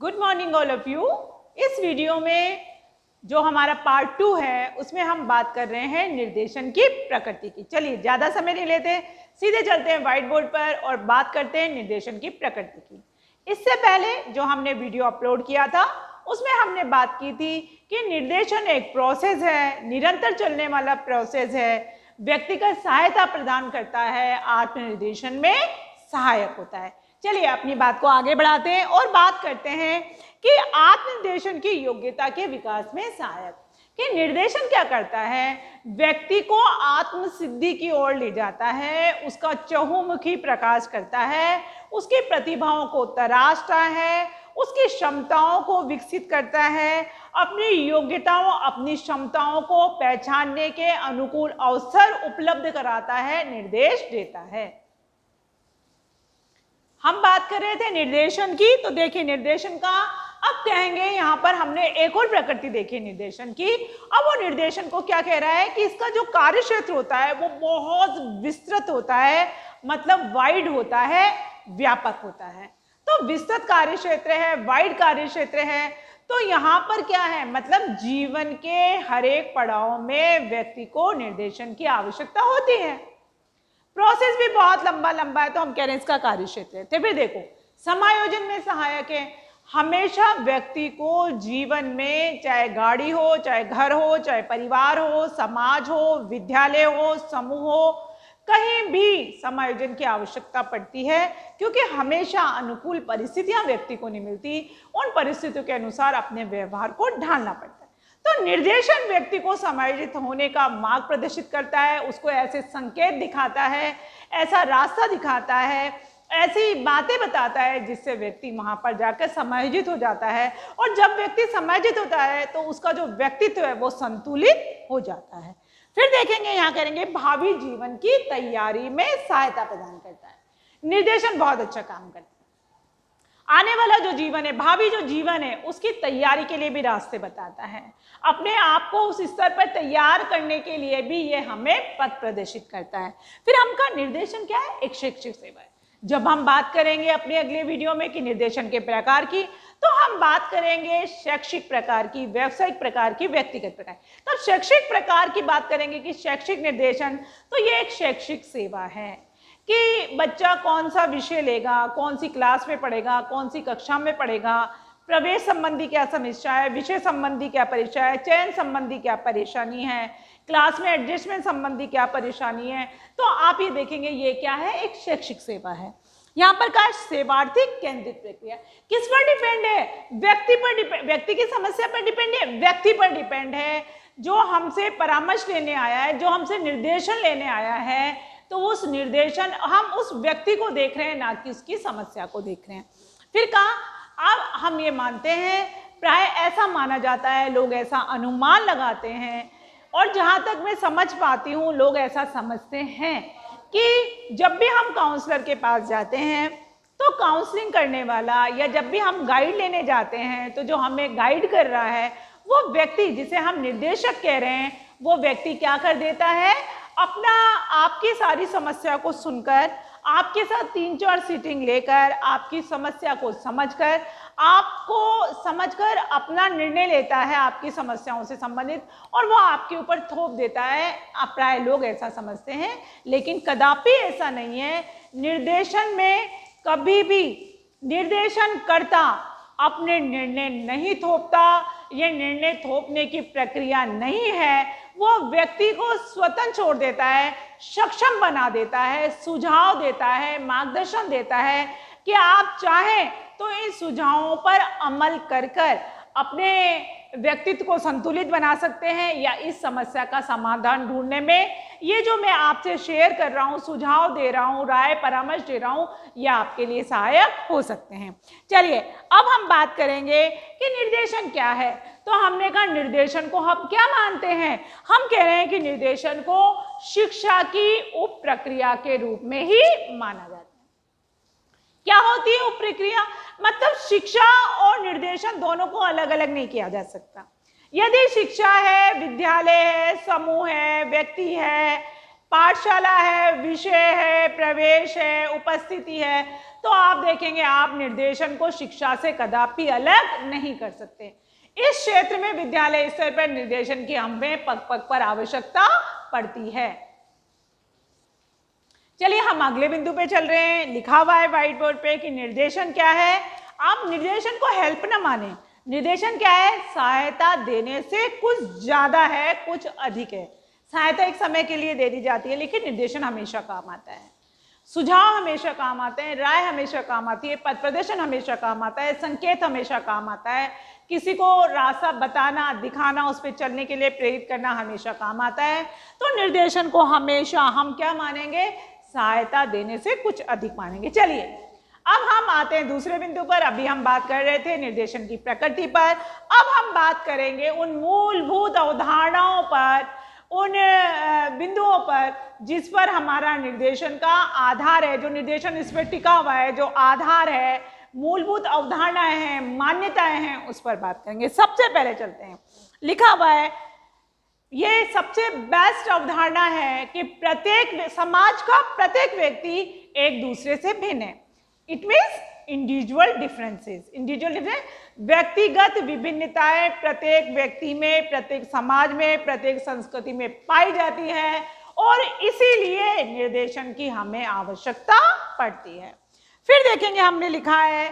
Good morning all of you. इस video में जो हमारा पार्ट 2 है उसमें हम बात कर रहे हैं निर्देशन की प्रकृति की। चलिए ज़्यादा समय नहीं लेते, सीधे चलते हैं व्हाइट बोर्ड पर और बात करते हैं निर्देशन की प्रकृति की। इससे पहले जो हमने वीडियो अपलोड किया था उसमें हमने बात की थी कि निर्देशन एक प्रोसेस है, निरंतर चलने वाला प्रोसेस है, व्यक्तिगत सहायता प्रदान करता है, आत्मनिर्देशन में सहायक होता है। चलिए अपनी बात को आगे बढ़ाते हैं और बात करते हैं कि आत्मनिर्देशन की योग्यता के विकास में सहायक कि निर्देशन क्या करता है, व्यक्ति को आत्म सिद्धि की ओर ले जाता है, उसका चहुमुखी प्रकाश करता है, उसकी प्रतिभाओं को तराशता है, उसकी क्षमताओं को विकसित करता है, अपनी योग्यताओं अपनी क्षमताओं को पहचानने के अनुकूल अवसर उपलब्ध कराता है, निर्देश देता है। हम बात कर रहे थे निर्देशन की, तो देखिए निर्देशन का अब कहेंगे यहाँ पर हमने एक और प्रकृति देखी निर्देशन की। अब वो निर्देशन को क्या कह रहा है कि इसका जो कार्य क्षेत्र होता है वो बहुत विस्तृत होता है, मतलब वाइड होता है, व्यापक होता है। तो विस्तृत कार्य क्षेत्र है, वाइड कार्य क्षेत्र है, तो यहाँ पर क्या है, मतलब जीवन के हर एक पड़ाव में व्यक्ति को निर्देशन की आवश्यकता होती है। प्रोसेस भी बहुत लंबा है, तो हम कह रहे हैं इसका कार्य क्षेत्र है। तो फिर देखो समायोजन में सहायक है, हमेशा व्यक्ति को जीवन में चाहे गाड़ी हो, चाहे घर हो, चाहे परिवार हो, समाज हो, विद्यालय हो, समूह हो, कहीं भी समायोजन की आवश्यकता पड़ती है, क्योंकि हमेशा अनुकूल परिस्थितियां व्यक्ति को नहीं मिलती, उन परिस्थितियों के अनुसार अपने व्यवहार को ढालना पड़ता है। तो निर्देशन व्यक्ति को समायोजित होने का मार्ग प्रदर्शित करता है, उसको ऐसे संकेत दिखाता है, ऐसा रास्ता दिखाता है, ऐसी बातें बताता है जिससे व्यक्ति वहां पर जाकर समायोजित हो जाता है। और जब व्यक्ति समायोजित होता है तो उसका जो व्यक्तित्व है वो संतुलित हो जाता है। फिर देखेंगे यहाँ करेंगे भावी जीवन की तैयारी में सहायता प्रदान करता है। निर्देशन बहुत अच्छा काम करता है, आने वाला जो जीवन है, भावी जो जीवन है, उसकी तैयारी के लिए भी रास्ते बताता है, अपने आप को उस स्तर पर तैयार करने के लिए भी ये हमें पथ प्रदर्शित करता है। फिर हमका निर्देशन क्या है, एक शैक्षिक सेवा है। जब हम बात करेंगे अपने अगले वीडियो में कि निर्देशन के प्रकार की, तो हम बात करेंगे शैक्षिक प्रकार की, व्यावसायिक प्रकार की, व्यक्तिगत प्रकार। तो शैक्षिक प्रकार की बात करेंगे कि शैक्षिक निर्देशन, तो ये एक शैक्षिक सेवा है कि बच्चा कौन सा विषय लेगा, कौन सी क्लास में पढ़ेगा, कौन सी कक्षा में पढ़ेगा, प्रवेश संबंधी क्या समस्या है, विषय संबंधी क्या परीक्षा है, चयन संबंधी क्या परेशानी है, क्लास में एडजस्टमेंट संबंधी क्या परेशानी है। तो आप ये देखेंगे ये क्या है, एक शैक्षिक सेवा है। यहाँ पर का सेवार्थी केंद्रित प्रक्रिया किस पर डिपेंड है, व्यक्ति पर डिपेंड, व्यक्ति की समस्या पर डिपेंड है, व्यक्ति पर डिपेंड है। जो हमसे परामर्श लेने आया है, जो हमसे निर्देशन लेने आया है, तो उस निर्देशन हम उस व्यक्ति को देख रहे हैं, ना कि उसकी समस्या को देख रहे हैं। फिर कहा अब हम ये मानते हैं, प्राय ऐसा माना जाता है, लोग ऐसा अनुमान लगाते हैं, और जहाँ तक मैं समझ पाती हूँ लोग ऐसा समझते हैं कि जब भी हम काउंसलर के पास जाते हैं तो काउंसलिंग करने वाला, या जब भी हम गाइड लेने जाते हैं तो जो हमें गाइड कर रहा है वो व्यक्ति, जिसे हम निर्देशक कह रहे हैं, वो व्यक्ति क्या कर देता है, अपना आपकी सारी समस्या को सुनकर, आपके साथ 3-4 सीटिंग लेकर, आपकी समस्या को समझकर, आपको समझकर अपना निर्णय लेता है आपकी समस्याओं से संबंधित, और वो आपके ऊपर थोप देता है। प्राय लोग ऐसा समझते हैं, लेकिन कदापि ऐसा नहीं है। निर्देशन में कभी भी निर्देशन कर्ता अपने निर्णय नहीं थोपता, ये निर्णय थोपने की प्रक्रिया नहीं है, वो व्यक्ति को स्वतंत्र छोड़ देता है, सक्षम बना देता है, सुझाव देता है, मार्गदर्शन देता है कि आप चाहें तो इन सुझावों पर अमल कर अपने व्यक्तित्व को संतुलित बना सकते हैं, या इस समस्या का समाधान ढूंढने में ये जो मैं आपसे शेयर कर रहा हूँ, सुझाव दे रहा हूँ, राय परामर्श दे रहा हूँ, ये आपके लिए सहायक हो सकते हैं। चलिए अब हम बात करेंगे कि निर्देशन क्या है। तो हमने कहा निर्देशन को हम क्या मानते हैं, हम कह रहे हैं कि निर्देशन को शिक्षा की उप प्रक्रिया के रूप में ही माना जाता है। क्या होती है उप प्रक्रिया, मतलब शिक्षा और निर्देशन दोनों को अलग अलग नहीं किया जा सकता। यदि शिक्षा है, विद्यालय है, समूह है, व्यक्ति है, पाठशाला है, विषय है, प्रवेश है, उपस्थिति है, तो आप देखेंगे आप निर्देशन को शिक्षा से कदापि अलग नहीं कर सकते। इस क्षेत्र में विद्यालय स्तर पर निर्देशन की हमें पग पग पर आवश्यकता पड़ती है। चलिए हम अगले बिंदु पे चल रहे हैं। लिखा हुआ है व्हाइट बोर्ड पे कि निर्देशन क्या है। आप निर्देशन को हेल्प न माने। निर्देशन क्या है? सहायता देने से कुछ ज्यादा है, कुछ अधिक है। सहायता एक समय के लिए दे दी जाती है, लेकिन निर्देशन हमेशा काम आता है। सुझाव हमेशा काम आते हैं, राय हमेशा काम आती है, पथ प्रदर्शन हमेशा काम आता है, संकेत हमेशा काम आता है, किसी को रास्ता बताना, दिखाना, उस पर चलने के लिए प्रेरित करना हमेशा काम आता है। तो निर्देशन को हमेशा हम क्या मानेंगे? सहायता देने से कुछ अधिक मानेंगे। चलिए अब हम आते हैं दूसरे बिंदु पर। अभी हम बात कर रहे थे निर्देशन की प्रकृति पर, अब हम बात करेंगे उन मूलभूत अवधारणाओं पर, उन बिंदुओं पर जिस पर हमारा निर्देशन का आधार है, जो निर्देशन इस पर टिका हुआ है, जो आधार है, मूलभूत अवधारणाएं हैं, मान्यताएं हैं, उस पर बात करेंगे। सबसे पहले चलते हैं। लिखा हुआ है, ये सबसे बेस्ट अवधारणा है कि प्रत्येक समाज का प्रत्येक व्यक्ति एक दूसरे से भिन्न है। It means individual differences. Individual difference, व्यक्तिगत विभिन्नताएं प्रत्येक व्यक्ति में, प्रत्येक समाज में, प्रत्येक संस्कृति में पाई जाती है और इसीलिए निर्देशन की हमें आवश्यकता पड़ती है। फिर देखेंगे, हमने लिखा है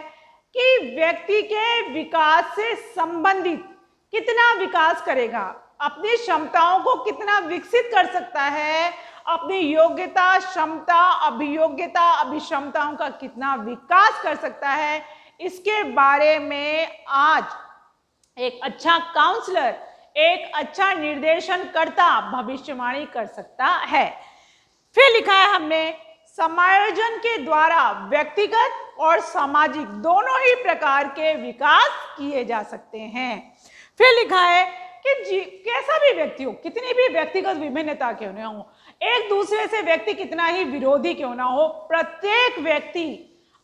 कि व्यक्ति के विकास से संबंधित कितना विकास करेगा, अपनी क्षमताओं को कितना विकसित कर सकता है, अपनी योग्यता, क्षमता, अभियोग्यता, अभिक्षमताओं का कितना विकास कर सकता है, इसके बारे में आज एक अच्छा काउंसलर, एक अच्छा निर्देशनकर्ता भविष्यवाणी कर सकता है। फिर लिखा है हमने, समायोजन के द्वारा व्यक्तिगत और सामाजिक दोनों ही प्रकार के विकास किए जा सकते हैं। फिर लिखा है कि कैसा भी व्यक्ति हो, कितनी भी व्यक्तिगत विभिन्नता क्यों न हो, एक दूसरे से व्यक्ति कितना ही विरोधी क्यों ना हो, प्रत्येक व्यक्ति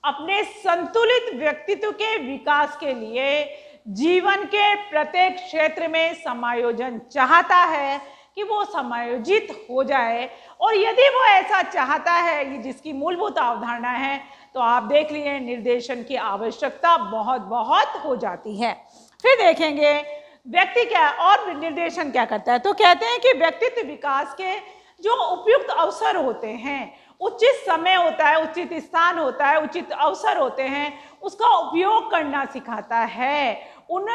अपने संतुलित व्यक्तित्व के विकास के लिए जीवन के प्रत्येक क्षेत्र में समायोजन चाहता है कि वो समायोजित हो जाए। और यदि वो ऐसा चाहता है, ये जिसकी मूलभूत अवधारणा है, तो आप देख लीजिए निर्देशन की आवश्यकता बहुत बहुत हो जाती है। फिर देखेंगे व्यक्ति क्या और निर्देशन क्या करता है। तो कहते हैं कि व्यक्तित्व विकास के जो उपयुक्त अवसर होते हैं, उचित समय होता है, उचित स्थान होता है, उचित अवसर होते हैं, उसका उपयोग करना सिखाता है। उन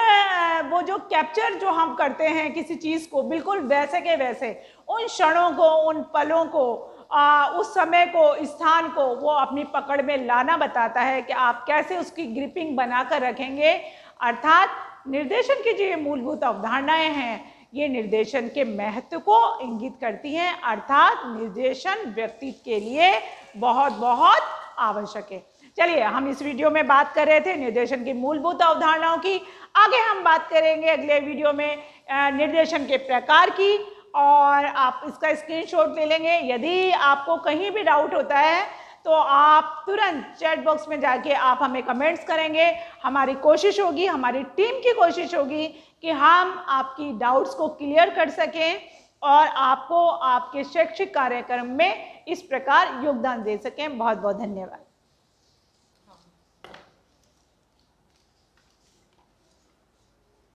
वो जो कैप्चर जो हम करते हैं किसी चीज़ को, बिल्कुल वैसे के वैसे उन क्षणों को, उन पलों को, उस समय को, स्थान को वो अपनी पकड़ में लाना बताता है कि आप कैसे उसकी ग्रिपिंग बनाकर रखेंगे। अर्थात निर्देशन की जो ये मूलभूत अवधारणाएं हैं, ये निर्देशन के महत्व को इंगित करती हैं। अर्थात निर्देशन व्यक्ति के लिए बहुत बहुत आवश्यक है। चलिए हम इस वीडियो में बात कर रहे थे निर्देशन की मूलभूत अवधारणाओं की। आगे हम बात करेंगे अगले वीडियो में निर्देशन के प्रकार की, और आप इसका स्क्रीनशॉट ले लेंगे। यदि आपको कहीं भी डाउट होता है तो आप तुरंत चैट बॉक्स में जाके आप हमें कमेंट्स करेंगे। हमारी कोशिश होगी, हमारी टीम की कोशिश होगी कि हम आपकी डाउट्स को क्लियर कर सकें और आपको आपके शैक्षिक कार्यक्रम में इस प्रकार योगदान दे सकें। बहुत बहुत धन्यवाद।